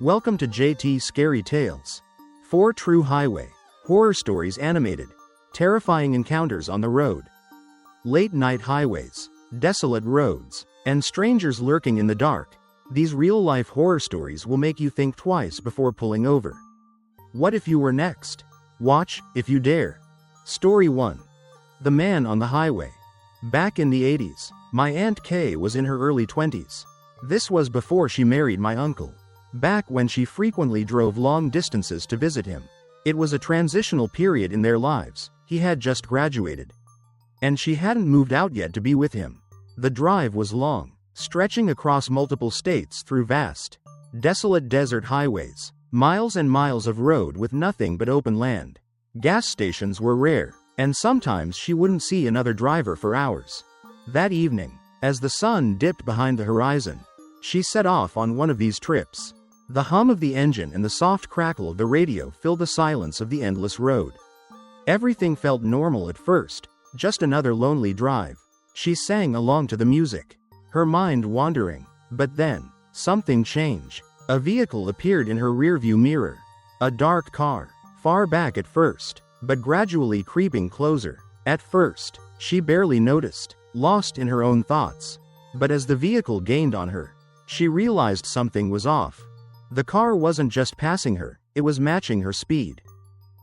Welcome to JT Scary Tales. 4 true highway horror stories animated. Terrifying encounters on the road. Late night highways, desolate roads, and strangers lurking in the dark. These real-life horror stories will make you think twice before pulling over. What if you were next? Watch, if you dare. Story 1. The Man on the Highway. Back in the 80s, my Aunt Kay was in her early 20s. This was before she married my uncle. Back when she frequently drove long distances to visit him. It was a transitional period in their lives. He had just graduated. And she hadn't moved out yet to be with him. The drive was long, stretching across multiple states through vast, desolate desert highways, miles and miles of road with nothing but open land. Gas stations were rare, and sometimes she wouldn't see another driver for hours. That evening, as the sun dipped behind the horizon, she set off on one of these trips. The hum of the engine and the soft crackle of the radio filled the silence of the endless road. Everything felt normal at first, just another lonely drive. She sang along to the music, her mind wandering. But then, something changed. A vehicle appeared in her rearview mirror. A dark car, far back at first, but gradually creeping closer. At first, she barely noticed, lost in her own thoughts. But as the vehicle gained on her, she realized something was off. The car wasn't just passing her, it was matching her speed.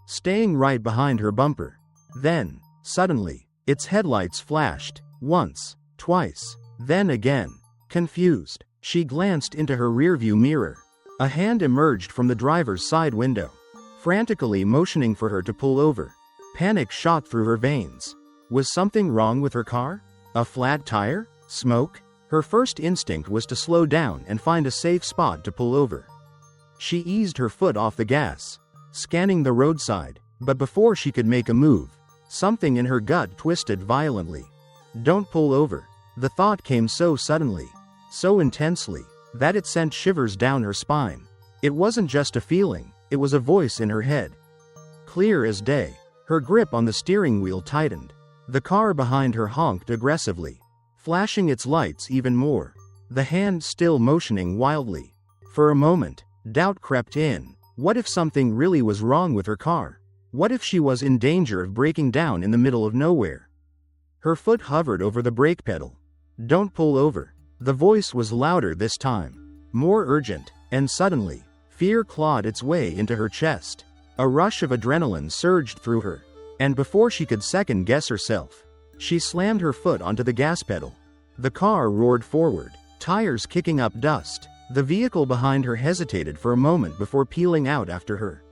Staying right behind her bumper. Then, suddenly, its headlights flashed. Once, twice, then again. Confused, she glanced into her rearview mirror. A hand emerged from the driver's side window, frantically motioning for her to pull over. Panic shot through her veins. Was something wrong with her car? A flat tire? Smoke? Her first instinct was to slow down and find a safe spot to pull over. She eased her foot off the gas, scanning the roadside, but before she could make a move, something in her gut twisted violently. Don't pull over. The thought came so suddenly, so intensely, that it sent shivers down her spine. It wasn't just a feeling, it was a voice in her head. Clear as day. Her grip on the steering wheel tightened. The car behind her honked aggressively, flashing its lights even more, the hand still motioning wildly. For a moment, doubt crept in. What if something really was wrong with her car? What if she was in danger of breaking down in the middle of nowhere? Her foot hovered over the brake pedal. Don't pull over. The voice was louder this time, more urgent, and suddenly, fear clawed its way into her chest. A rush of adrenaline surged through her, and before she could second-guess herself, she slammed her foot onto the gas pedal. The car roared forward, tires kicking up dust. The vehicle behind her hesitated for a moment before peeling out after her.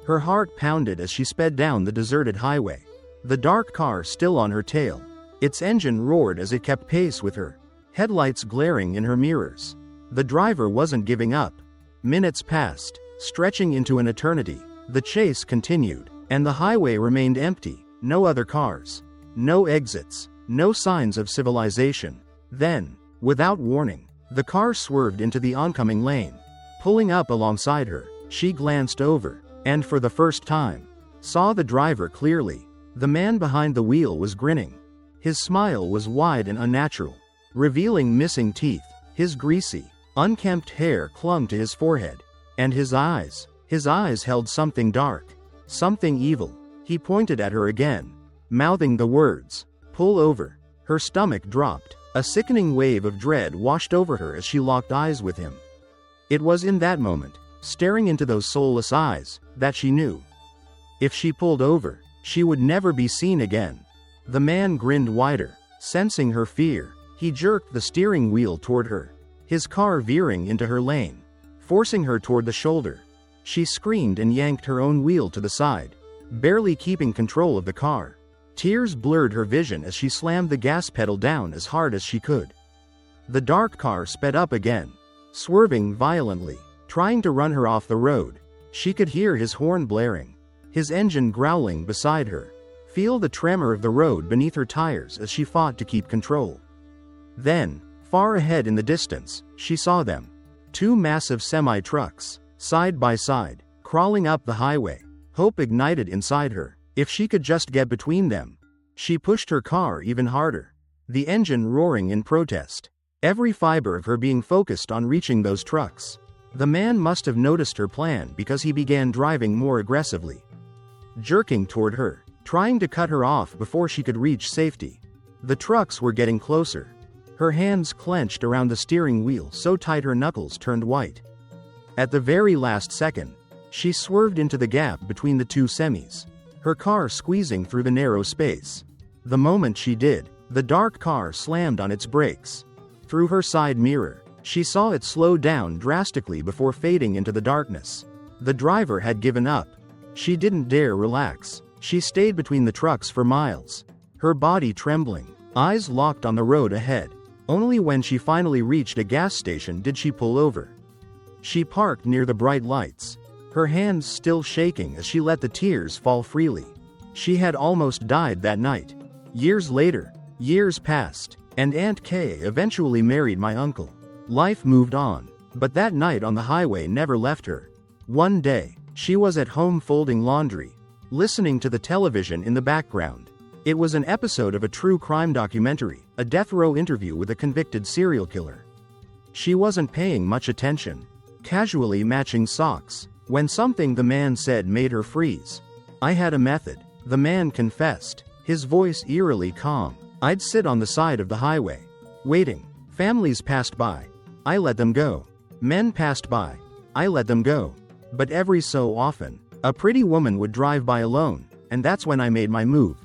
Her heart pounded as she sped down the deserted highway, the dark car still on her tail. Its engine roared as it kept pace with her, headlights glaring in her mirrors. The driver wasn't giving up. Minutes passed, stretching into an eternity. The chase continued, and the highway remained empty. No other cars, no exits, no signs of civilization. Then, without warning, the car swerved into the oncoming lane. Pulling up alongside her, she glanced over, and for the first time, saw the driver clearly. The man behind the wheel was grinning. His smile was wide and unnatural, revealing missing teeth. His greasy, unkempt hair clung to his forehead, and his eyes held something dark, something evil. He pointed at her again, mouthing the words, "Pull over." Her stomach dropped. A sickening wave of dread washed over her as she locked eyes with him. It was in that moment, staring into those soulless eyes, that she knew. If she pulled over, she would never be seen again. The man grinned wider, sensing her fear. He jerked the steering wheel toward her, his car veering into her lane, forcing her toward the shoulder. She screamed and yanked her own wheel to the side, barely keeping control of the car. Tears blurred her vision as she slammed the gas pedal down as hard as she could. The dark car sped up again, swerving violently, trying to run her off the road. She could hear his horn blaring, his engine growling beside her, feel the tremor of the road beneath her tires as she fought to keep control. Then, far ahead in the distance, she saw them. 2 massive semi-trucks, side by side, crawling up the highway. Hope ignited inside her. If she could just get between them. She pushed her car even harder, the engine roaring in protest, every fiber of her being focused on reaching those trucks. The man must have noticed her plan because he began driving more aggressively, jerking toward her, trying to cut her off before she could reach safety. The trucks were getting closer. Her hands clenched around the steering wheel so tight her knuckles turned white. At the very last second, she swerved into the gap between the two semis, her car squeezing through the narrow space. The moment she did, the dark car slammed on its brakes. Through her side mirror, she saw it slow down drastically before fading into the darkness. The driver had given up. She didn't dare relax. She stayed between the trucks for miles, her body trembling, eyes locked on the road ahead. Only when she finally reached a gas station did she pull over. She parked near the bright lights, her hands still shaking as she let the tears fall freely. She had almost died that night. Years later, years passed, and Aunt Kay eventually married my uncle. Life moved on, but that night on the highway never left her. One day, she was at home folding laundry, listening to the television in the background. It was an episode of a true crime documentary, a death row interview with a convicted serial killer. She wasn't paying much attention, casually matching socks, when something the man said made her freeze. "I had a method," the man confessed, his voice eerily calm. "I'd sit on the side of the highway, waiting. Families passed by. I let them go. Men passed by. I let them go. But every so often, a pretty woman would drive by alone, and that's when I made my move."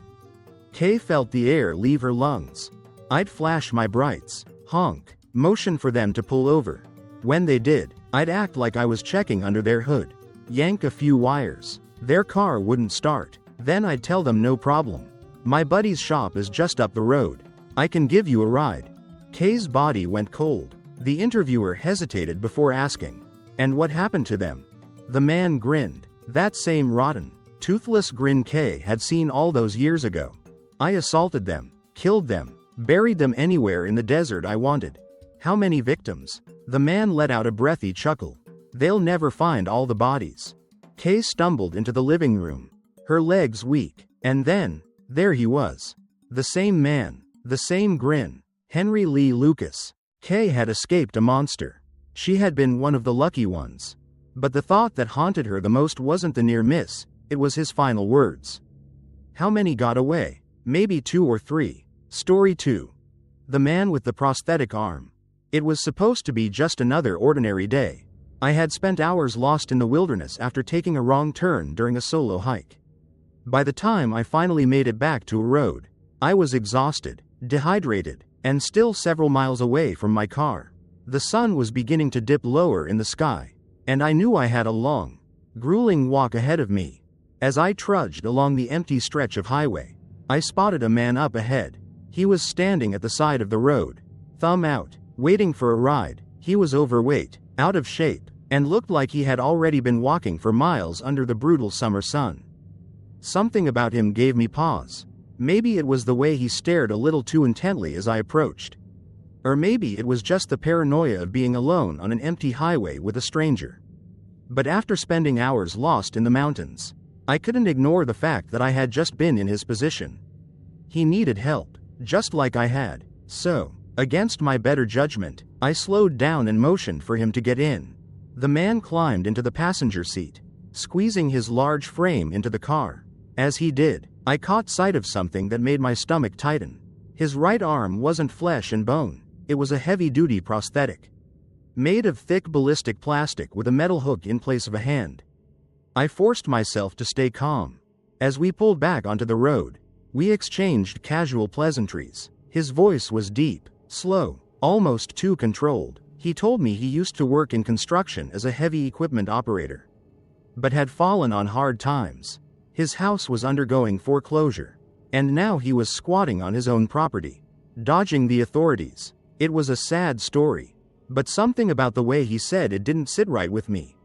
Kay felt the air leave her lungs. "I'd flash my brights, honk, motion for them to pull over. When they did, I'd act like I was checking under their hood, yank a few wires. Their car wouldn't start. Then I'd tell them no problem. My buddy's shop is just up the road. I can give you a ride." Kay's body went cold. The interviewer hesitated before asking, "And what happened to them?" The man grinned. That same rotten, toothless grin Kay had seen all those years ago. "I assaulted them, killed them, buried them anywhere in the desert I wanted." "How many victims?" The man let out a breathy chuckle. "They'll never find all the bodies." Kay stumbled into the living room, her legs weak, and then, there he was. The same man, the same grin. Henry Lee Lucas. Kay had escaped a monster. She had been one of the lucky ones. But the thought that haunted her the most wasn't the near miss, it was his final words. "How many got away?" "Maybe 2 or 3. Story 2. The man with the prosthetic arm. It was supposed to be just another ordinary day. I had spent hours lost in the wilderness after taking a wrong turn during a solo hike. By the time I finally made it back to a road, I was exhausted, dehydrated, and still several miles away from my car. The sun was beginning to dip lower in the sky, and I knew I had a long, grueling walk ahead of me. As I trudged along the empty stretch of highway, I spotted a man up ahead. He was standing at the side of the road, thumb out, waiting for a ride. He was overweight, out of shape, and looked like he had already been walking for miles under the brutal summer sun. Something about him gave me pause. Maybe it was the way he stared a little too intently as I approached. Or maybe it was just the paranoia of being alone on an empty highway with a stranger. But after spending hours lost in the mountains, I couldn't ignore the fact that I had just been in his position. He needed help, just like I had. So, against my better judgment, I slowed down and motioned for him to get in. The man climbed into the passenger seat, squeezing his large frame into the car. As he did, I caught sight of something that made my stomach tighten. His right arm wasn't flesh and bone, it was a heavy-duty prosthetic, made of thick ballistic plastic with a metal hook in place of a hand. I forced myself to stay calm. As we pulled back onto the road, we exchanged casual pleasantries. His voice was deep, slow, almost too controlled. He told me he used to work in construction as a heavy equipment operator, but had fallen on hard times. His house was undergoing foreclosure, and now he was squatting on his own property, dodging the authorities. It was a sad story, but something about the way he said it didn't sit right with me.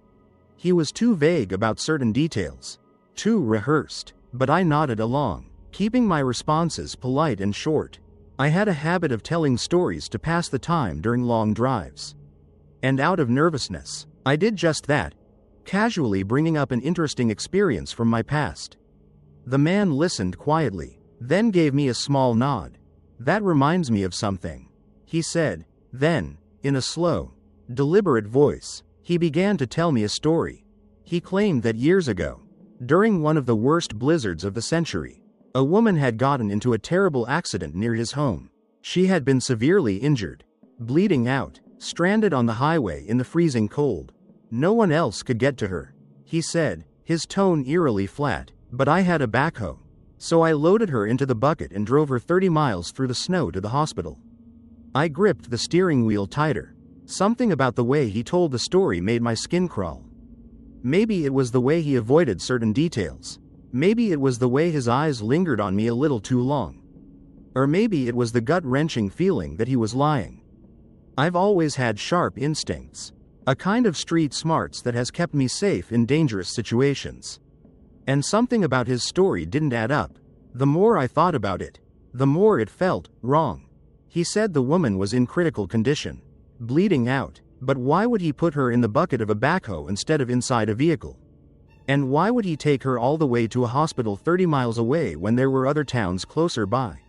He was too vague about certain details, too rehearsed, but I nodded along, keeping my responses polite and short. I had a habit of telling stories to pass the time during long drives. And out of nervousness, I did just that, casually bringing up an interesting experience from my past. The man listened quietly, then gave me a small nod. "That reminds me of something," he said. Then, in a slow, deliberate voice, He began to tell me a story. He claimed that years ago, during one of the worst blizzards of the century, a woman had gotten into a terrible accident near his home. She had been severely injured, bleeding out, stranded on the highway in the freezing cold. No one else could get to her. He said, his tone eerily flat, but I had a backhoe. So I loaded her into the bucket and drove her 30 miles through the snow to the hospital. I gripped the steering wheel tighter. Something about the way he told the story made my skin crawl. Maybe it was the way he avoided certain details. Maybe it was the way his eyes lingered on me a little too long. Or maybe it was the gut-wrenching feeling that he was lying. I've always had sharp instincts. A kind of street smarts that has kept me safe in dangerous situations. And something about his story didn't add up. The more I thought about it, the more it felt wrong. He said the woman was in critical condition, bleeding out, but why would he put her in the bucket of a backhoe instead of inside a vehicle? And why would he take her all the way to a hospital 30 miles away when there were other towns closer by?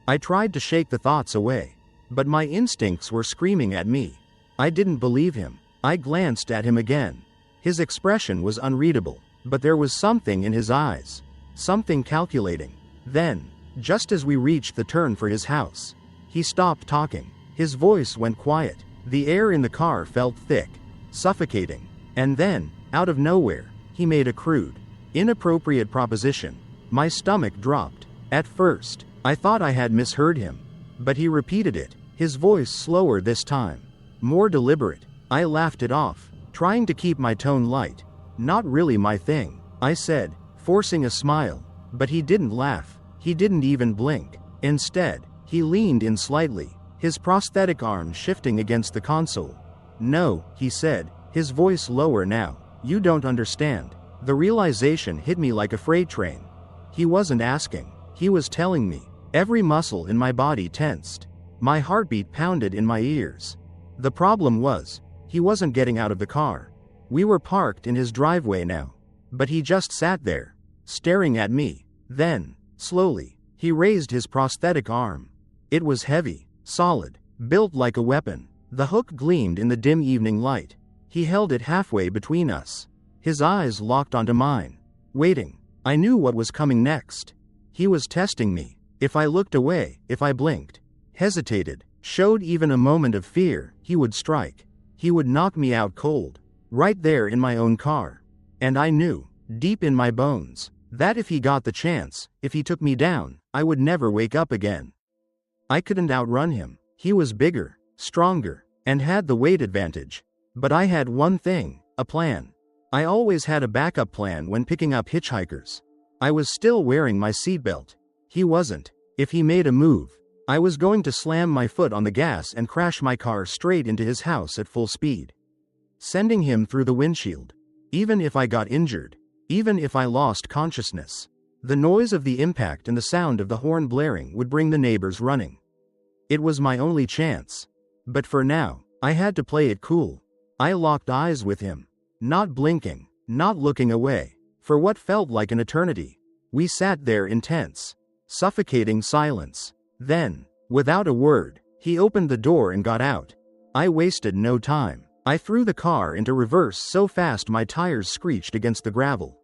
I tried to shake the thoughts away, but my instincts were screaming at me. I didn't believe him. I glanced at him again. His expression was unreadable, but there was something in his eyes, something calculating. Then, just as we reached the turn for his house, he stopped talking. His voice went quiet. The air in the car felt thick, suffocating. And then, out of nowhere, he made a crude, inappropriate proposition. My stomach dropped. At first, I thought I had misheard him. But he repeated it, his voice slower this time, more deliberate. I laughed it off, trying to keep my tone light. Not really my thing, I said, forcing a smile. But he didn't laugh. He didn't even blink. Instead, he leaned in slightly, his prosthetic arm shifting against the console. No, he said, his voice lower now. You don't understand. The realization hit me like a freight train. He wasn't asking. He was telling me. Every muscle in my body tensed. My heartbeat pounded in my ears. The problem was, he wasn't getting out of the car. We were parked in his driveway now. But he just sat there, staring at me. Then, slowly, he raised his prosthetic arm. It was heavy, solid, built like a weapon. The hook gleamed in the dim evening light. He held it halfway between us. His eyes locked onto mine. Waiting. I knew what was coming next. He was testing me. If I looked away, if I blinked, hesitated, showed even a moment of fear, he would strike. He would knock me out cold. Right there in my own car. And I knew, deep in my bones, that if he got the chance, if he took me down, I would never wake up again. I couldn't outrun him. He was bigger, stronger, and had the weight advantage. But I had one thing, a plan. I always had a backup plan when picking up hitchhikers. I was still wearing my seatbelt. He wasn't. If he made a move, I was going to slam my foot on the gas and crash my car straight into his house at full speed, sending him through the windshield. Even if I got injured, even if I lost consciousness, the noise of the impact and the sound of the horn blaring would bring the neighbors running. It was my only chance. But for now, I had to play it cool. I locked eyes with him, not blinking, not looking away. For what felt like an eternity, we sat there in tense, suffocating silence. Then, without a word, he opened the door and got out. I wasted no time. I threw the car into reverse so fast my tires screeched against the gravel.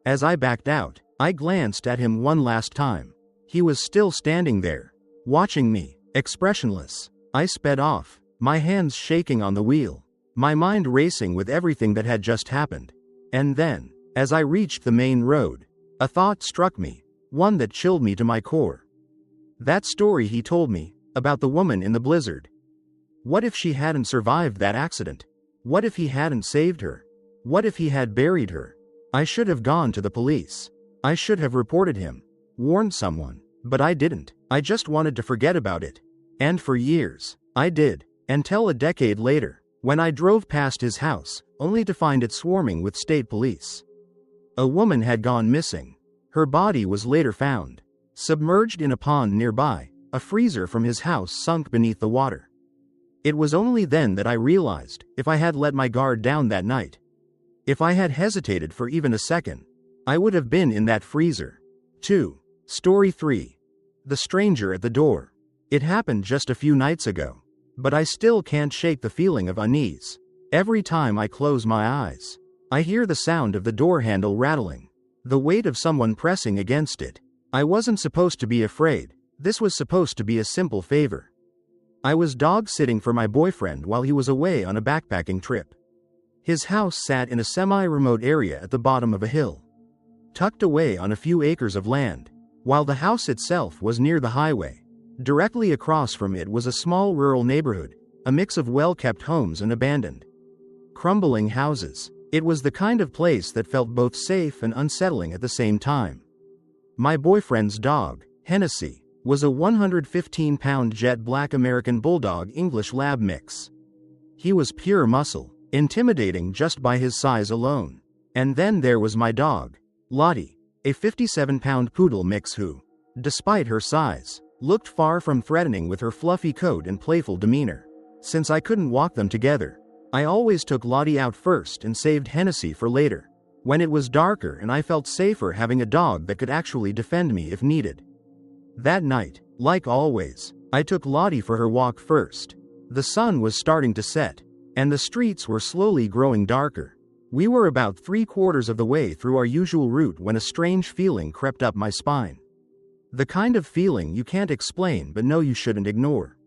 As I backed out, I glanced at him one last time. He was still standing there, watching me, expressionless. I sped off, my hands shaking on the wheel, my mind racing with everything that had just happened. And then, as I reached the main road, a thought struck me, one that chilled me to my core. That story he told me, about the woman in the blizzard. What if she hadn't survived that accident? What if he hadn't saved her? What if he had buried her? I should have gone to the police. I should have reported him, warned someone, but I didn't. I just wanted to forget about it. And for years, I did, until a decade later, when I drove past his house, only to find it swarming with state police. A woman had gone missing. Her body was later found, submerged in a pond nearby. A freezer from his house sunk beneath the water. It was only then that I realized, if I had let my guard down that night, if I had hesitated for even a second, I would have been in that freezer. 2. Story 3. The stranger at the door. It happened just a few nights ago, but I still can't shake the feeling of unease. Every time I close my eyes, I hear the sound of the door handle rattling, the weight of someone pressing against it. I wasn't supposed to be afraid. This was supposed to be a simple favor. I was dog-sitting for my boyfriend while he was away on a backpacking trip. His house sat in a semi-remote area at the bottom of a hill, tucked away on a few acres of land, while the house itself was near the highway. Directly across from it was a small rural neighborhood, a mix of well-kept homes and abandoned, crumbling houses. It was the kind of place that felt both safe and unsettling at the same time. My boyfriend's dog, Hennessy, was a 115-pound jet black American Bulldog English Lab mix. He was pure muscle, intimidating just by his size alone. And then there was my dog, Lottie, a 57-pound poodle mix who, despite her size, looked far from threatening with her fluffy coat and playful demeanor. Since I couldn't walk them together, I always took Lottie out first and saved Hennessy for later, when it was darker and I felt safer having a dog that could actually defend me if needed. That night, like always, I took Lottie for her walk first. The sun was starting to set, and the streets were slowly growing darker. We were about 3/4 of the way through our usual route when a strange feeling crept up my spine. The kind of feeling you can't explain but know you shouldn't ignore.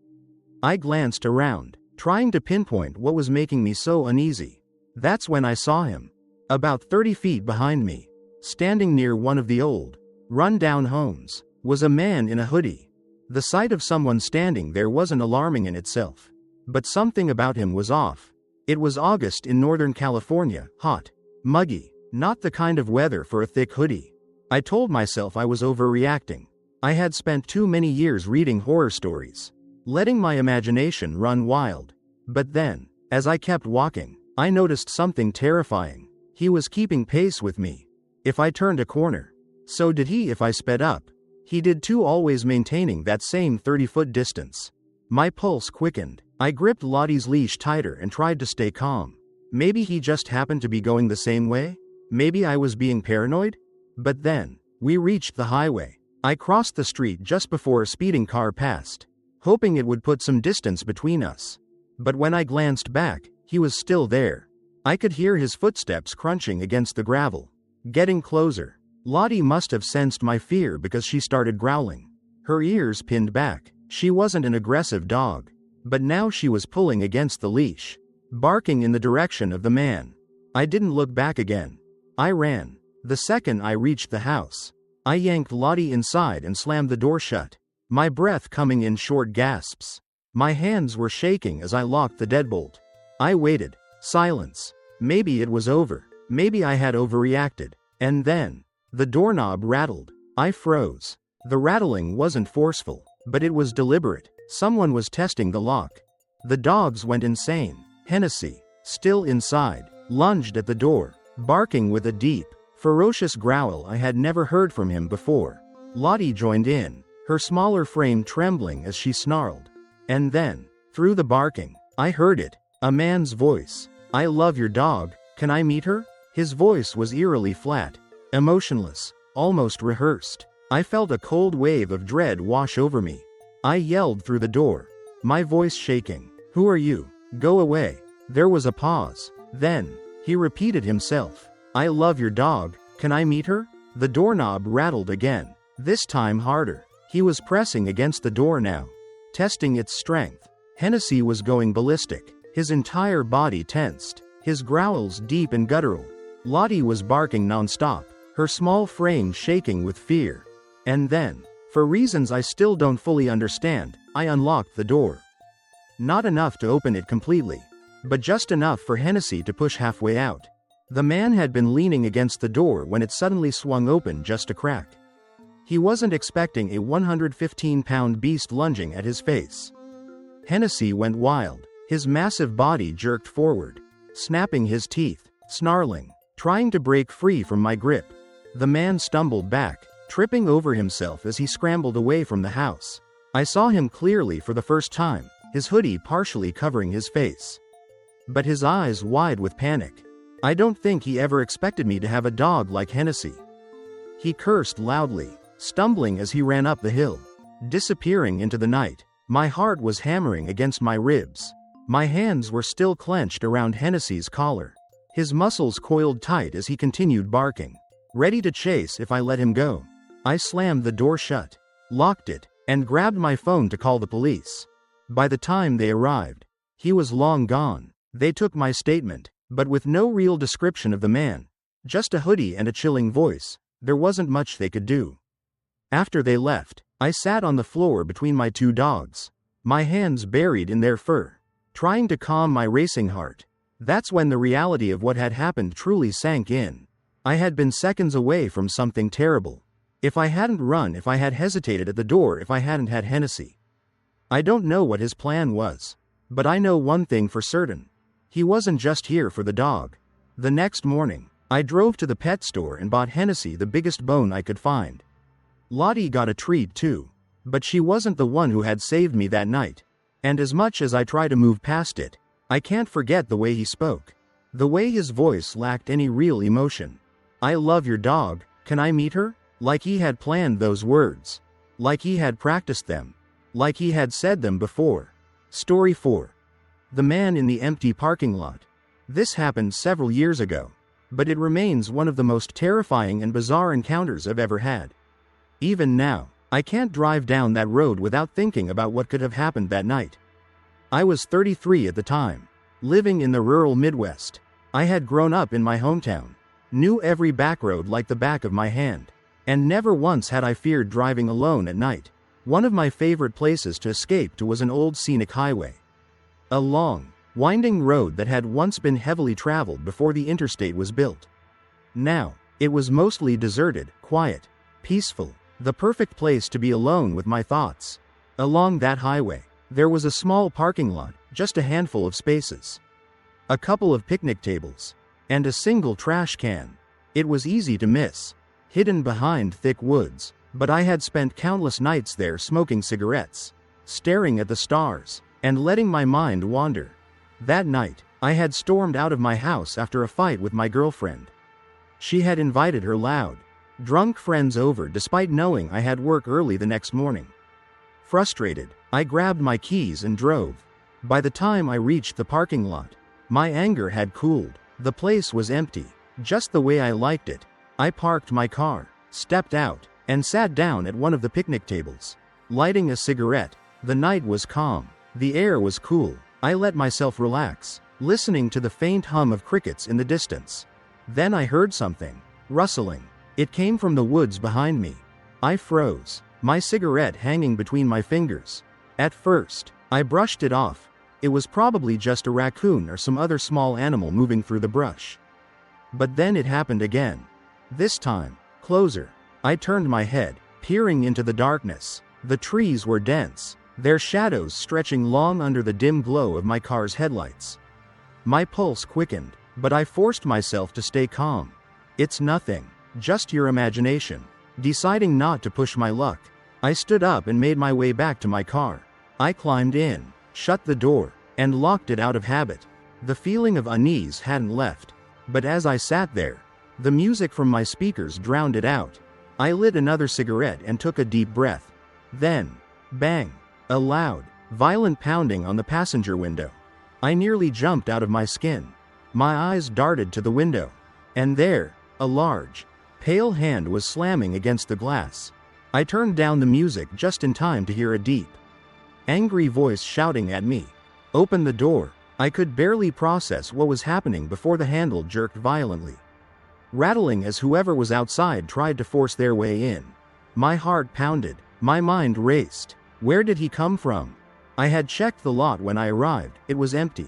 I glanced around, trying to pinpoint what was making me so uneasy. That's when I saw him, about 30 feet behind me, standing near one of the old, run-down homes, was a man in a hoodie. The sight of someone standing there wasn't alarming in itself, but something about him was off. It was August in Northern California, hot, muggy, not the kind of weather for a thick hoodie. I told myself I was overreacting. I had spent too many years reading horror stories, letting my imagination run wild. But then, as I kept walking, I noticed something terrifying. He was keeping pace with me. If I turned a corner, so did he. If I sped up, he did too, always maintaining that same 30-foot distance. My pulse quickened. I gripped Lottie's leash tighter and tried to stay calm. Maybe he just happened to be going the same way? Maybe I was being paranoid? But then, we reached the highway. I crossed the street just before a speeding car passed, hoping it would put some distance between us. But when I glanced back, he was still there. I could hear his footsteps crunching against the gravel, getting closer. Lottie must have sensed my fear because she started growling, her ears pinned back. She wasn't an aggressive dog, but now she was pulling against the leash, barking in the direction of the man. I didn't look back again. I ran. The second I reached the house, I yanked Lottie inside and slammed the door shut, my breath coming in short gasps. My hands were shaking as I locked the deadbolt. I waited. Silence. Maybe it was over. Maybe I had overreacted. And then, the doorknob rattled. I froze. The rattling wasn't forceful, but it was deliberate. Someone was testing the lock. The dogs went insane. Hennessy, still inside, lunged at the door, barking with a deep, ferocious growl I had never heard from him before. Lottie joined in, her smaller frame trembling as she snarled. And then, through the barking, I heard it, a man's voice. "I love your dog, can I meet her?" His voice was eerily flat, emotionless, almost rehearsed. I felt a cold wave of dread wash over me. I yelled through the door, my voice shaking, "Who are you? Go away." There was a pause. Then, he repeated himself, "I love your dog, can I meet her?" The doorknob rattled again, this time harder. He was pressing against the door now, testing its strength. Hennessy was going ballistic, his entire body tensed, his growls deep and guttural. Lottie was barking nonstop, her small frame shaking with fear. And then, for reasons I still don't fully understand, I unlocked the door. Not enough to open it completely, but just enough for Hennessy to push halfway out. The man had been leaning against the door when it suddenly swung open just a crack. He wasn't expecting a 115-pound beast lunging at his face. Hennessy went wild. His massive body jerked forward, snapping his teeth, snarling, trying to break free from my grip. The man stumbled back, tripping over himself as he scrambled away from the house. I saw him clearly for the first time, his hoodie partially covering his face, but his eyes wide with panic. I don't think he ever expected me to have a dog like Hennessy. He cursed loudly, stumbling as he ran up the hill, disappearing into the night. My heart was hammering against my ribs. My hands were still clenched around Hennessy's collar. His muscles coiled tight as he continued barking, ready to chase if I let him go. I slammed the door shut, locked it, and grabbed my phone to call the police. By the time they arrived, he was long gone. They took my statement, but with no real description of the man, just a hoodie and a chilling voice. There wasn't much they could do. After they left, I sat on the floor between my two dogs, my hands buried in their fur, trying to calm my racing heart. That's when the reality of what had happened truly sank in. I had been seconds away from something terrible. If I hadn't run, if I had hesitated at the door, if I hadn't had Hennessy. I don't know what his plan was, but I know one thing for certain. He wasn't just here for the dog. The next morning, I drove to the pet store and bought Hennessy the biggest bone I could find. Lottie got a treat too, but she wasn't the one who had saved me that night. And as much as I try to move past it, I can't forget the way he spoke. The way his voice lacked any real emotion. "I love your dog, can I meet her?" Like he had planned those words. Like he had practiced them. Like he had said them before. Story 4. The man in the empty parking lot. This happened several years ago, but it remains one of the most terrifying and bizarre encounters I've ever had. Even now, I can't drive down that road without thinking about what could have happened that night. I was 33 at the time, living in the rural Midwest. I had grown up in my hometown, knew every back road like the back of my hand, and never once had I feared driving alone at night. One of my favorite places to escape to was an old scenic highway. A long, winding road that had once been heavily traveled before the interstate was built. Now, it was mostly deserted, quiet, peaceful, the perfect place to be alone with my thoughts. Along that highway, there was a small parking lot, just a handful of spaces. A couple of picnic tables, and a single trash can. It was easy to miss, hidden behind thick woods, but I had spent countless nights there smoking cigarettes, staring at the stars, and letting my mind wander. That night, I had stormed out of my house after a fight with my girlfriend. She had invited her loud, drunk friends over despite knowing I had work early the next morning. Frustrated, I grabbed my keys and drove. By the time I reached the parking lot, my anger had cooled. The place was empty, just the way I liked it. I parked my car, stepped out, and sat down at one of the picnic tables, lighting a cigarette. The night was calm, the air was cool. I let myself relax, listening to the faint hum of crickets in the distance. Then I heard something, rustling. It came from the woods behind me. I froze, my cigarette hanging between my fingers. At first, I brushed it off. It was probably just a raccoon or some other small animal moving through the brush. But then it happened again. This time, closer. I turned my head, peering into the darkness. The trees were dense, their shadows stretching long under the dim glow of my car's headlights. My pulse quickened, but I forced myself to stay calm. "It's nothing, just your imagination." Deciding not to push my luck, I stood up and made my way back to my car. I climbed in, shut the door, and locked it out of habit. The feeling of unease hadn't left, but as I sat there, the music from my speakers drowned it out. I lit another cigarette and took a deep breath. Then, bang, a loud, violent pounding on the passenger window. I nearly jumped out of my skin. My eyes darted to the window, and there, a large, pale hand was slamming against the glass. I turned down the music just in time to hear a deep, angry voice shouting at me, "Open the door." I could barely process what was happening before the handle jerked violently, rattling as whoever was outside tried to force their way in. My heart pounded, my mind raced. Where did he come from? I had checked the lot when I arrived. It was empty.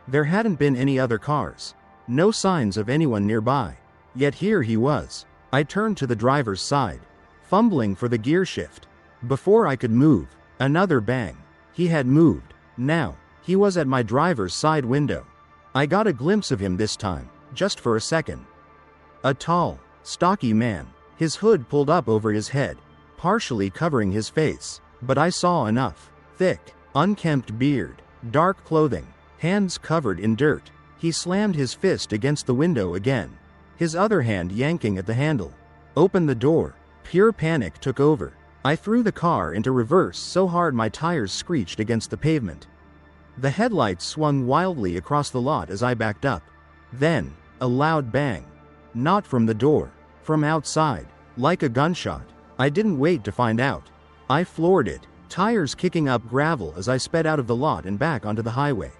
There hadn't been any other cars, no signs of anyone nearby. Yet here he was. I turned to the driver's side, fumbling for the gear shift. Before I could move, another bang. He had moved. Now, he was at my driver's side window. I got a glimpse of him this time, just for a second. A tall, stocky man, his hood pulled up over his head, partially covering his face, but I saw enough. Thick, unkempt beard, dark clothing, hands covered in dirt. He slammed his fist against the window again, his other hand yanking at the handle. "Open the door." Pure panic took over. I threw the car into reverse so hard my tires screeched against the pavement. The headlights swung wildly across the lot as I backed up. Then, a loud bang. Not from the door. From outside. Like a gunshot. I didn't wait to find out. I floored it, tires kicking up gravel as I sped out of the lot and back onto the highway.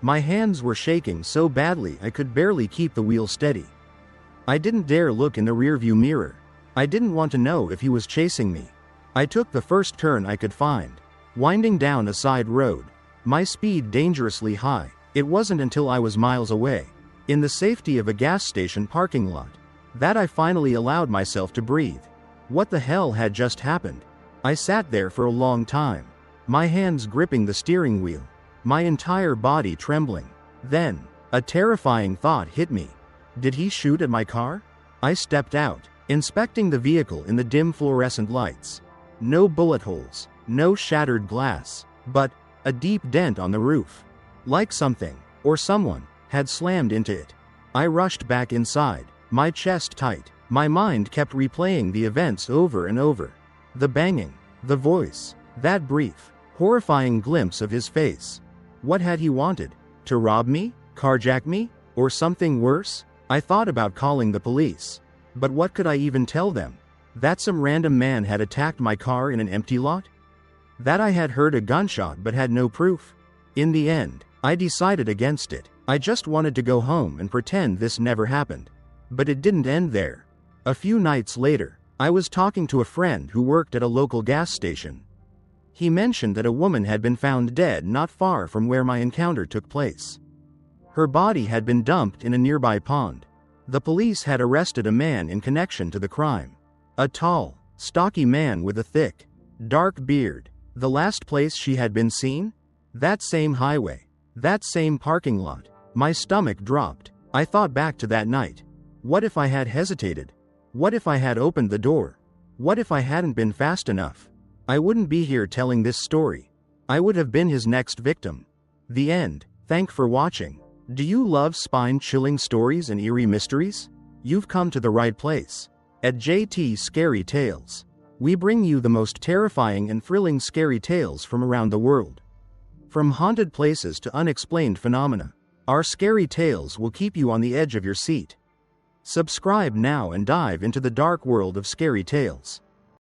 My hands were shaking so badly I could barely keep the wheel steady. I didn't dare look in the rearview mirror. I didn't want to know if he was chasing me. I took the first turn I could find, winding down a side road, my speed dangerously high. It wasn't until I was miles away, in the safety of a gas station parking lot, that I finally allowed myself to breathe. What the hell had just happened? I sat there for a long time, my hands gripping the steering wheel, my entire body trembling. Then, a terrifying thought hit me. Did he shoot at my car? I stepped out, inspecting the vehicle in the dim fluorescent lights. No bullet holes, no shattered glass, but a deep dent on the roof. Like something, or someone, had slammed into it. I rushed back inside, my chest tight. My mind kept replaying the events over and over. The banging, the voice, that brief, horrifying glimpse of his face. What had he wanted? To rob me? Carjack me? Or something worse? I thought about calling the police. But what could I even tell them? That some random man had attacked my car in an empty lot? That I had heard a gunshot but had no proof? In the end, I decided against it. I just wanted to go home and pretend this never happened. But it didn't end there. A few nights later, I was talking to a friend who worked at a local gas station. He mentioned that a woman had been found dead not far from where my encounter took place. Her body had been dumped in a nearby pond. The police had arrested a man in connection to the crime. A tall, stocky man with a thick, dark beard. The last place she had been seen? That same highway. That same parking lot. My stomach dropped. I thought back to that night. What if I had hesitated? What if I had opened the door? What if I hadn't been fast enough? I wouldn't be here telling this story. I would have been his next victim. The end. Thanks for watching. Do you love spine-chilling stories and eerie mysteries? You've come to the right place. At JT Scary Tales, we bring you the most terrifying and thrilling scary tales from around the world. From haunted places to unexplained phenomena, our scary tales will keep you on the edge of your seat. Subscribe now and dive into the dark world of scary tales.